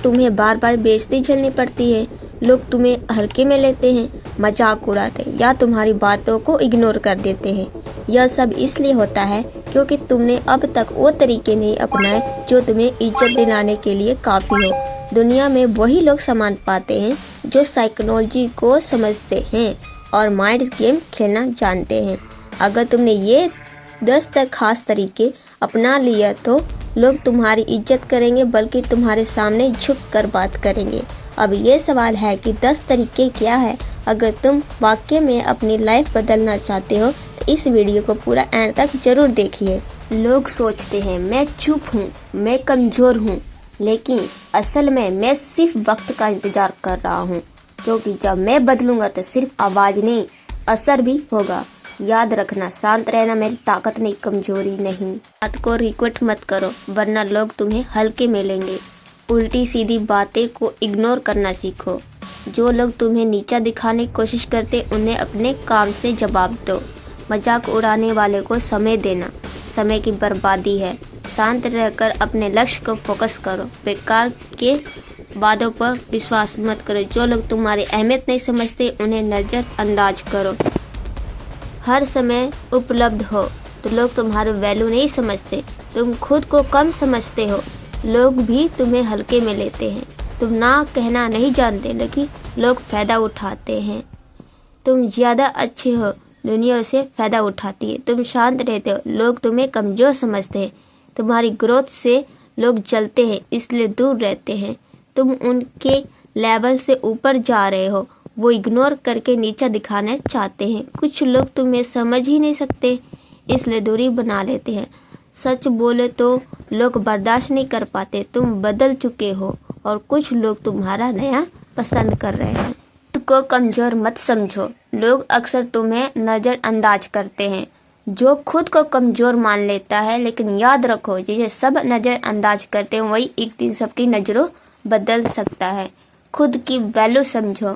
तुम्हें बार बार बेइज्जती झेलनी पड़ती है, लोग तुम्हें हल्के में लेते हैं, मजाक उड़ाते हैं या तुम्हारी बातों को इग्नोर कर देते हैं। यह सब इसलिए होता है क्योंकि तुमने अब तक वो तरीके नहीं अपनाए जो तुम्हें इज्जत दिलाने के लिए काफ़ी हो। दुनिया में वही लोग सम्मान पाते हैं जो साइकोलॉजी को समझते हैं और माइंड गेम खेलना जानते हैं। अगर तुमने ये 10 तक खास तरीके अपना लिया तो लोग तुम्हारी इज्जत करेंगे, बल्कि तुम्हारे सामने झुक कर बात करेंगे। अब ये सवाल है कि 10 तरीके क्या है। अगर तुम वाकई में अपनी लाइफ बदलना चाहते हो तो इस वीडियो को पूरा एंड तक जरूर देखिए। लोग सोचते हैं मैं चुप हूँ, मैं कमज़ोर हूँ, लेकिन असल में मैं सिर्फ वक्त का इंतज़ार कर रहा हूँ, क्योंकि जब मैं बदलूंगा तो सिर्फ आवाज़ नहीं, असर भी होगा। याद रखना, शांत रहना मेरी ताकत नहीं, कमजोरी नहीं। बात को रिक्वेस्ट मत करो, वरना लोग तुम्हें हल्के में लेंगे। उल्टी सीधी बातें को इग्नोर करना सीखो। जो लोग तुम्हें नीचा दिखाने की कोशिश करते उन्हें अपने काम से जवाब दो। मजाक उड़ाने वाले को समय देना समय की बर्बादी है। शांत रहकर अपने लक्ष्य को फोकस करो। बेकार के बातों पर विश्वास मत करो। जो लोग तुम्हारी अहमियत नहीं समझते उन्हें नज़रअंदाज करो। हर समय उपलब्ध हो तो लोग तुम्हारे वैल्यू नहीं समझते। तुम खुद को कम समझते हो, लोग भी तुम्हें हल्के में लेते हैं। तुम ना कहना नहीं जानते, लेकिन लोग फ़ायदा उठाते हैं। तुम ज़्यादा अच्छे हो, दुनिया से फ़ायदा उठाती है। तुम शांत रहते हो, लोग तुम्हें कमज़ोर समझते हैं। तुम्हारी ग्रोथ से लोग जलते हैं, इसलिए दूर रहते हैं। तुम उनके लेवल से ऊपर जा रहे हो, वो इग्नोर करके नीचा दिखाना चाहते हैं। कुछ लोग तुम्हें समझ ही नहीं सकते, इसलिए दूरी बना लेते हैं। सच बोले तो लोग बर्दाश्त नहीं कर पाते। तुम बदल चुके हो और कुछ लोग तुम्हारा नया पसंद कर रहे हैं। खुद को कमज़ोर मत समझो। लोग अक्सर तुम्हें नज़रअंदाज करते हैं जो खुद को कमज़ोर मान लेता है, लेकिन याद रखो, जिसे सब नज़रअंदाज करते हैं वही एक दिन सबकी नज़रों बदल सकता है। खुद की वैल्यू समझो।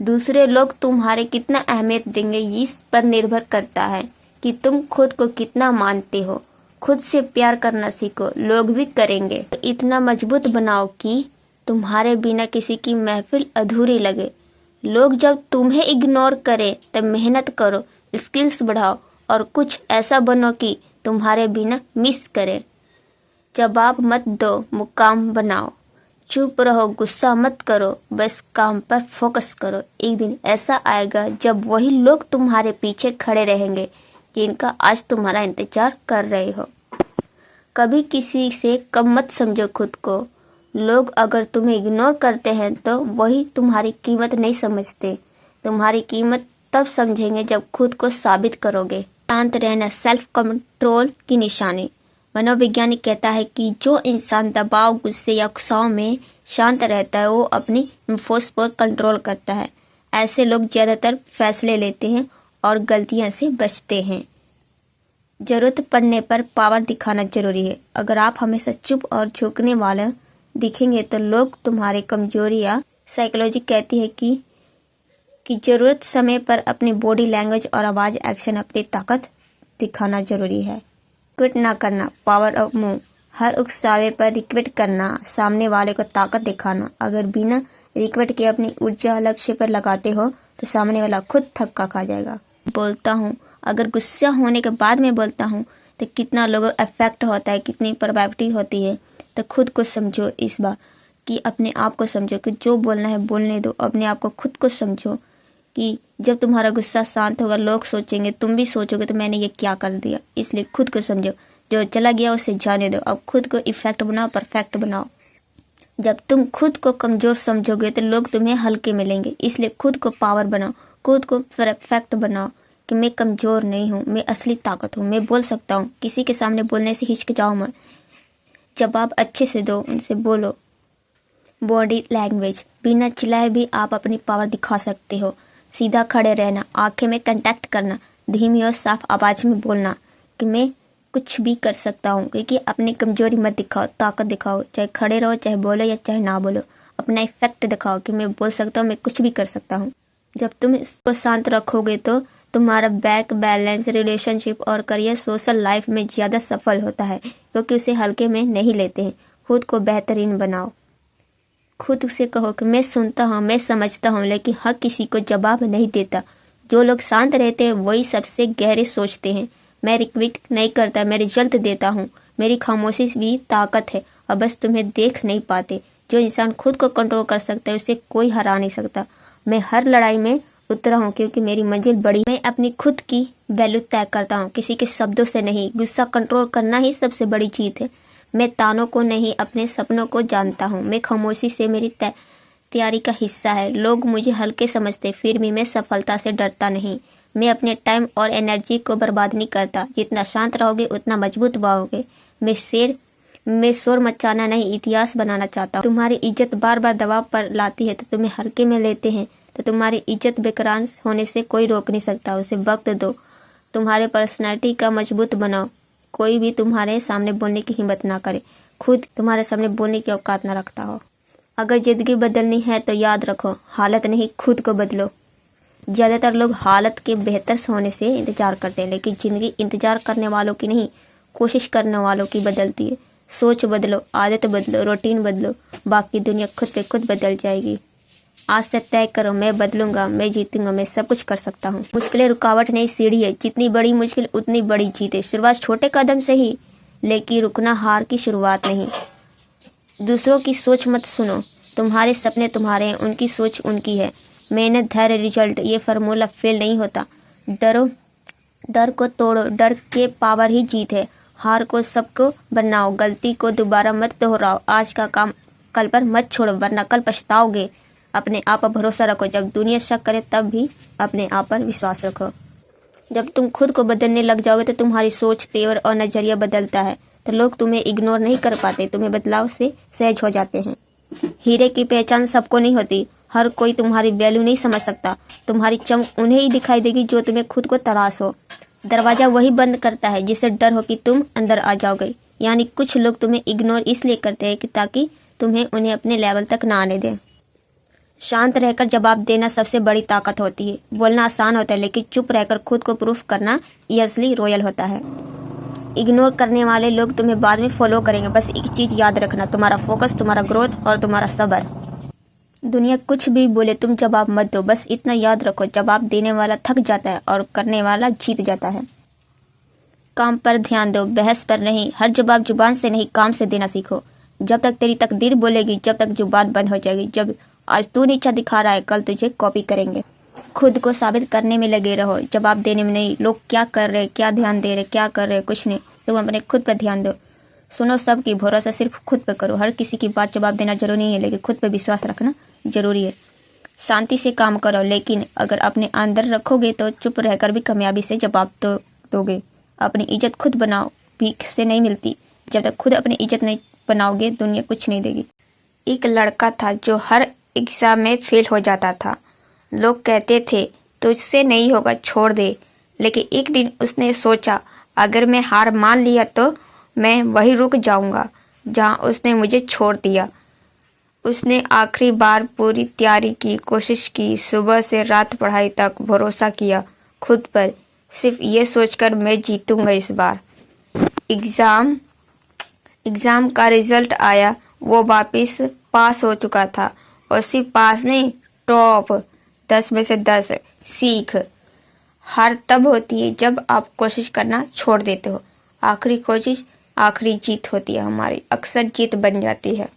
दूसरे लोग तुम्हारे कितना अहमियत देंगे इस पर निर्भर करता है कि तुम खुद को कितना मानते हो। खुद से प्यार करना सीखो, लोग भी करेंगे। तो इतना मजबूत बनाओ कि तुम्हारे बिना किसी की महफिल अधूरी लगे। लोग जब तुम्हें इग्नोर करें तब मेहनत करो, स्किल्स बढ़ाओ और कुछ ऐसा बनो कि तुम्हारे बिना मिस करें। जवाब मत दो, मुकाम बनाओ। चुप रहो, गुस्सा मत करो, बस काम पर फोकस करो। एक दिन ऐसा आएगा जब वही लोग तुम्हारे पीछे खड़े रहेंगे जिनका आज तुम्हारा इंतजार कर रहे हो। कभी किसी से कम मत समझो खुद को। लोग अगर तुम्हें इग्नोर करते हैं तो वही तुम्हारी कीमत नहीं समझते। तुम्हारी कीमत तब समझेंगे जब खुद को साबित करोगे। शांत रहना सेल्फ कंट्रोल की निशानी। मनोवैज्ञानिक कहता है कि जो इंसान दबाव, गुस्से या गुस्साओं में शांत रहता है वो अपनी इम्पल्स पर कंट्रोल करता है। ऐसे लोग ज़्यादातर फैसले लेते हैं और गलतियों से बचते हैं। ज़रूरत पड़ने पर पावर दिखाना जरूरी है। अगर आप हमेशा चुप और झुकने वाले दिखेंगे तो लोग तुम्हारी कमजोरी या साइकोलॉजी कहती है कि ज़रूरत समय पर अपनी बॉडी लैंग्वेज और आवाज़ एक्शन अपनी ताकत दिखाना जरूरी है। रिक्वेट ना करना, पावर ऑफ मूव। हर उकसावे पर रिक्वेट करना, सामने वाले को ताकत दिखाना। अगर बिना रिक्वेट के अपनी ऊर्जा लक्ष्य पर लगाते हो तो सामने वाला खुद थक्का खा जाएगा। बोलता हूँ, अगर गुस्सा होने के बाद में बोलता हूँ तो कितना लोगों इफेक्ट होता है, कितनी प्रभावित होती है। तो खुद को समझो इस बार कि अपने आप को समझो कि जो बोलना है बोलने दो। अपने आप को खुद को समझो कि जब तुम्हारा गुस्सा शांत होगा लोग सोचेंगे, तुम भी सोचोगे तो मैंने ये क्या कर दिया। इसलिए खुद को समझो, जो चला गया उसे जाने दो। अब खुद को इफेक्ट बनाओ, परफेक्ट बनाओ। जब तुम खुद को कमज़ोर समझोगे तो लोग तुम्हें हल्के मिलेंगे। इसलिए खुद को पावर बनाओ, खुद को परफेक्ट बनाओ कि मैं कमज़ोर नहीं हूँ, मैं असली ताकत हूँ, मैं बोल सकता हूँ। किसी के सामने बोलने से हिचकिचाओ मत, जवाब अच्छे से दो, उनसे बोलो। Body language. बिना चिल्लाए भी आप अपनी पावर दिखा सकते हो। सीधा खड़े रहना, आंखें में कांटेक्ट करना, धीमी और साफ आवाज़ में बोलना कि मैं कुछ भी कर सकता हूँ। क्योंकि अपनी कमजोरी मत दिखाओ, ताकत दिखाओ। चाहे खड़े रहो, चाहे बोलो या चाहे ना बोलो, अपना इफेक्ट दिखाओ कि मैं बोल सकता हूँ, मैं कुछ भी कर सकता हूँ। जब तुम इसको शांत रखोगे तो तुम्हारा बैंक बैलेंस, रिलेशनशिप और करियर, सोशल लाइफ में ज़्यादा सफल होता है, क्योंकि उसे हल्के में नहीं लेते हैं। खुद को बेहतरीन बनाओ। खुद से कहो कि मैं सुनता हूँ, मैं समझता हूँ, लेकिन हर किसी को जवाब नहीं देता। जो लोग शांत रहते हैं वही सबसे गहरे सोचते हैं। मैं रिक्वेट नहीं करता, मैं रिजल्ट देता हूँ। मेरी खामोशी भी ताकत है और बस तुम्हें देख नहीं पाते। जो इंसान खुद को कंट्रोल कर सकता है उसे कोई हरा नहीं सकता। मैं हर लड़ाई में उतरा हूँ क्योंकि मेरी मंजिल बड़ी। मैं अपनी खुद की वैल्यू तय करता हूँ, किसी के शब्दों से नहीं। गुस्सा कंट्रोल करना ही सबसे बड़ी जीत है। मैं तानों को नहीं, अपने सपनों को जानता हूँ। मैं खामोशी से मेरी तैयारी का हिस्सा है। लोग मुझे हल्के समझते, फिर भी मैं सफलता से डरता नहीं। मैं अपने टाइम और एनर्जी को बर्बाद नहीं करता। जितना शांत रहोगे उतना मजबूत बनोगे। मैं शोर मचाना नहीं, इतिहास बनाना चाहता हूँ। तुम्हारी इज्जत बार बार दबाव पर लाती है तो तुम्हें हल्के में लेते हैं, तो तुम्हारी इज्जत बेकरार होने से कोई रोक नहीं सकता। उसे वक्त दो, तुम्हारे पर्सनैलिटी का मजबूत बनाओ। कोई भी तुम्हारे सामने बोलने की हिम्मत ना करे, खुद तुम्हारे सामने बोलने की औकात ना रखता हो। अगर जिंदगी बदलनी है तो याद रखो, हालत नहीं, खुद को बदलो। ज़्यादातर लोग हालत के बेहतर होने से इंतजार करते हैं, लेकिन ज़िंदगी इंतजार करने वालों की नहीं, कोशिश करने वालों की बदलती है। सोच बदलो, आदत बदलो, रूटीन बदलो, बाकी दुनिया खुद पे खुद बदल जाएगी। आज से तय करो, मैं बदलूंगा, मैं जीतूंगा, मैं सब कुछ कर सकता हूँ। मुश्किलें रुकावट नहीं, सीढ़ी है। जितनी बड़ी मुश्किल उतनी बड़ी जीत है। शुरुआत छोटे कदम से ही, लेकिन रुकना हार की शुरुआत नहीं। दूसरों की सोच मत सुनो, तुम्हारे सपने तुम्हारे हैं, उनकी सोच उनकी है। मेहनत, धैर्य, रिजल्ट, ये फार्मूला फेल नहीं होता। डर को तोड़ो, डर के पावर ही जीत है। हार को सबको बनाओ, गलती को दोबारा मत दोहराओ। आज का काम कल पर मत छोड़ो, वरना कल पछताओगे। अपने आप पर भरोसा रखो, जब दुनिया शक करे तब भी अपने आप पर विश्वास रखो। जब तुम खुद को बदलने लग जाओगे तो तुम्हारी सोच, तेवर और नजरिया बदलता है, तो लोग तुम्हें इग्नोर नहीं कर पाते, तुम्हें बदलाव से सहज हो जाते हैं। हीरे की पहचान सबको नहीं होती, हर कोई तुम्हारी वैल्यू नहीं समझ सकता। तुम्हारी चमक उन्हें ही दिखाई देगी जो तुम्हें खुद को तलाश हो। दरवाजा वही बंद करता है जिससे डर हो कि तुम अंदर आ जाओगे। यानी कुछ लोग तुम्हें इग्नोर इसलिए करते हैं कि ताकि तुम्हें उन्हें अपने लेवल तक ना आने दें। शांत रहकर जवाब देना सबसे बड़ी ताकत होती है। बोलना आसान होता है, लेकिन चुप रहकर खुद को प्रूफ करना ये असली रॉयल होता है। इग्नोर करने वाले लोग तुम्हें बाद में फॉलो करेंगे। बस एक चीज़ याद रखना, तुम्हारा फोकस, तुम्हारा ग्रोथ और तुम्हारा सब्र। दुनिया कुछ भी बोले, तुम जवाब मत दो। बस इतना याद रखो, जवाब देने वाला थक जाता है और करने वाला जीत जाता है। काम पर ध्यान दो, बहस पर नहीं। हर जवाब जुबान से नहीं, काम से देना सीखो। जब तक तेरी तकदीर बोलेगी, जब तक जुबान बंद हो जाएगी। जब आज तू नीचा दिखा रहा है, कल तुझे कॉपी करेंगे। खुद को साबित करने में लगे रहो, जवाब देने में नहीं। लोग क्या कर रहे, क्या ध्यान दे रहे, क्या कर रहे, कुछ नहीं। तुम अपने खुद पर ध्यान दो। सुनो सबकी, भरोसा सिर्फ खुद पर करो। हर किसी की बात जवाब देना जरूरी नहीं है, लेकिन खुद पर विश्वास रखना जरूरी है। शांति से काम करो, लेकिन अगर अपने अंदर रखोगे तो चुप रहकर भी कामयाबी से जवाब तो दोगे। अपनी इज्जत खुद बनाओ, भीख से नहीं मिलती। जब तक खुद अपनी इज्जत नहीं बनाओगे, दुनिया कुछ नहीं देगी। एक लड़का था जो हर एग्जाम में फेल हो जाता था। लोग कहते थे तुझसे नहीं होगा, छोड़ दे। लेकिन एक दिन उसने सोचा, अगर मैं हार मान लिया तो मैं वहीं रुक जाऊंगा जहां उसने मुझे छोड़ दिया। उसने आखिरी बार पूरी तैयारी की, कोशिश की, सुबह से रात पढ़ाई तक, भरोसा किया खुद पर, सिर्फ ये सोचकर मैं जीतूंगा इस बार। एग्ज़ाम का रिजल्ट आया, वो वापस पास हो चुका था। और सिर्फ पास नहीं, टॉप 10 में से 10। सीख हार तब होती है जब आप कोशिश करना छोड़ देते हो। आखिरी कोशिश आखिरी जीत होती है हमारी, अक्सर जीत बन जाती है।